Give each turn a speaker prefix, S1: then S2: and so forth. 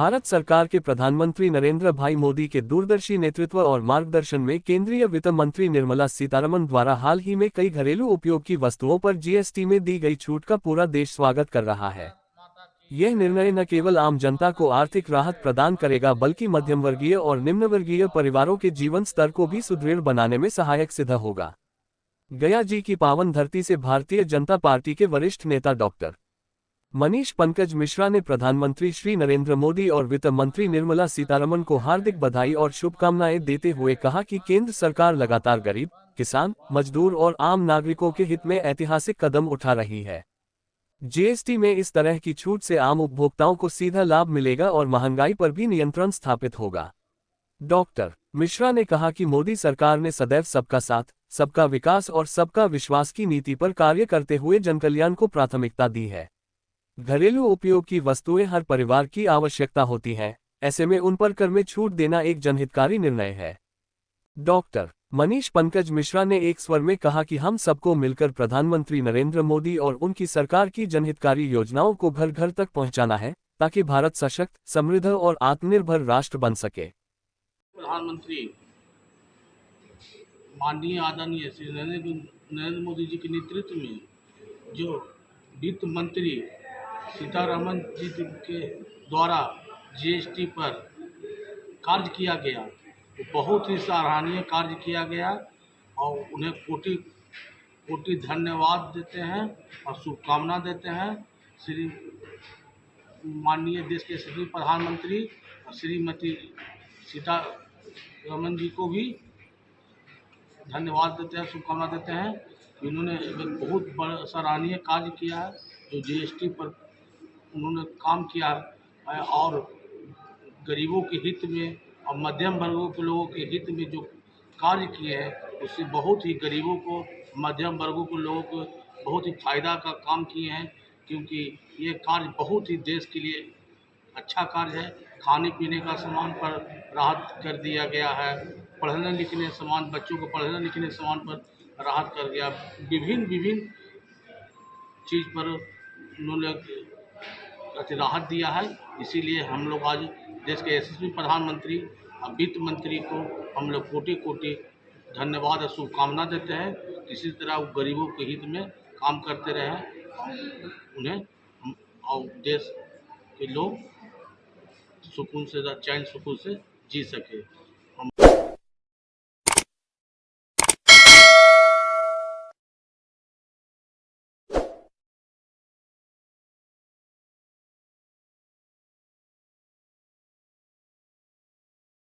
S1: भारत सरकार के प्रधानमंत्री नरेंद्र भाई मोदी के दूरदर्शी नेतृत्व और मार्गदर्शन में केंद्रीय वित्त मंत्री निर्मला सीतारमण द्वारा हाल ही में कई घरेलू उपयोग की वस्तुओं पर जीएसटी में दी गई छूट का पूरा देश स्वागत कर रहा है। यह निर्णय न केवल आम जनता को आर्थिक राहत प्रदान करेगा बल्कि मध्यम वर्गीय और निम्न वर्गीय परिवारों के जीवन स्तर को भी सुदृढ़ बनाने में सहायक सिद्ध होगा। गया जी की पावन धरती से भारतीय जनता पार्टी के वरिष्ठ नेता डॉक्टर मनीष पंकज मिश्रा ने प्रधानमंत्री श्री नरेंद्र मोदी और वित्त मंत्री निर्मला सीतारमण को हार्दिक बधाई और शुभकामनाएं देते हुए कहा कि केंद्र सरकार लगातार गरीब, किसान, मजदूर और आम नागरिकों के हित में ऐतिहासिक कदम उठा रही है। जीएसटी में इस तरह की छूट से आम उपभोक्ताओं को सीधा लाभ मिलेगा और महंगाई पर भी नियंत्रण स्थापित होगा। डॉक्टर मिश्रा ने कहा कि मोदी सरकार ने सदैव सबका साथ, सबका विकास और सबका विश्वास की नीति पर कार्य करते हुए जनकल्याण को प्राथमिकता दी है। घरेलू उपयोग की वस्तुएं हर परिवार की आवश्यकता होती हैं, ऐसे में उन पर कर में छूट देना एक जनहितकारी निर्णय है। डॉक्टर मनीष पंकज मिश्रा ने एक स्वर में कहा कि हम सबको मिलकर प्रधानमंत्री नरेंद्र मोदी और उनकी सरकार की जनहितकारी योजनाओं को घर घर तक पहुंचाना है, ताकि भारत सशक्त, समृद्ध और आत्मनिर्भर राष्ट्र बन सके।
S2: प्रधानमंत्री माननीय आदरणीय श्री नरेंद्र मोदी जी के नेतृत्व में जो वित्त मंत्री सीतारमण जी के द्वारा जीएसटी पर कार्य किया गया, वो बहुत ही सराहनीय कार्य किया गया और उन्हें कोटि कोटि धन्यवाद देते हैं और शुभकामना देते हैं। श्री माननीय देश के श्री प्रधानमंत्री और श्रीमती सीतारमण जी को भी धन्यवाद देते हैं, शुभकामना देते हैं। इन्होंने एक बहुत बड़ा सराहनीय कार्य किया है, जो जीएसटी पर उन्होंने काम किया है और गरीबों के हित में और मध्यम वर्गों के लोगों के हित में जो कार्य किए हैं, उससे बहुत ही गरीबों को, मध्यम वर्गों के लोगों को बहुत ही फायदा का काम किए हैं, क्योंकि ये कार्य बहुत ही देश के लिए अच्छा कार्य है। खाने पीने का सामान पर राहत कर दिया गया है, पढ़ने लिखने सामान, बच्चों को पढ़ने लिखने सामान पर राहत कर दिया, विभिन्न चीज़ पर उन्होंने राहत दिया है। इसीलिए हम लोग आज देश के यशस्वी प्रधानमंत्री और वित्त मंत्री को हम लोग कोटि कोटि धन्यवाद और शुभकामना देते हैं। इसी तरह वो गरीबों के हित में काम करते रहें, उन्हें और देश के लोग सुकून से, चैन सुकून से जी सके।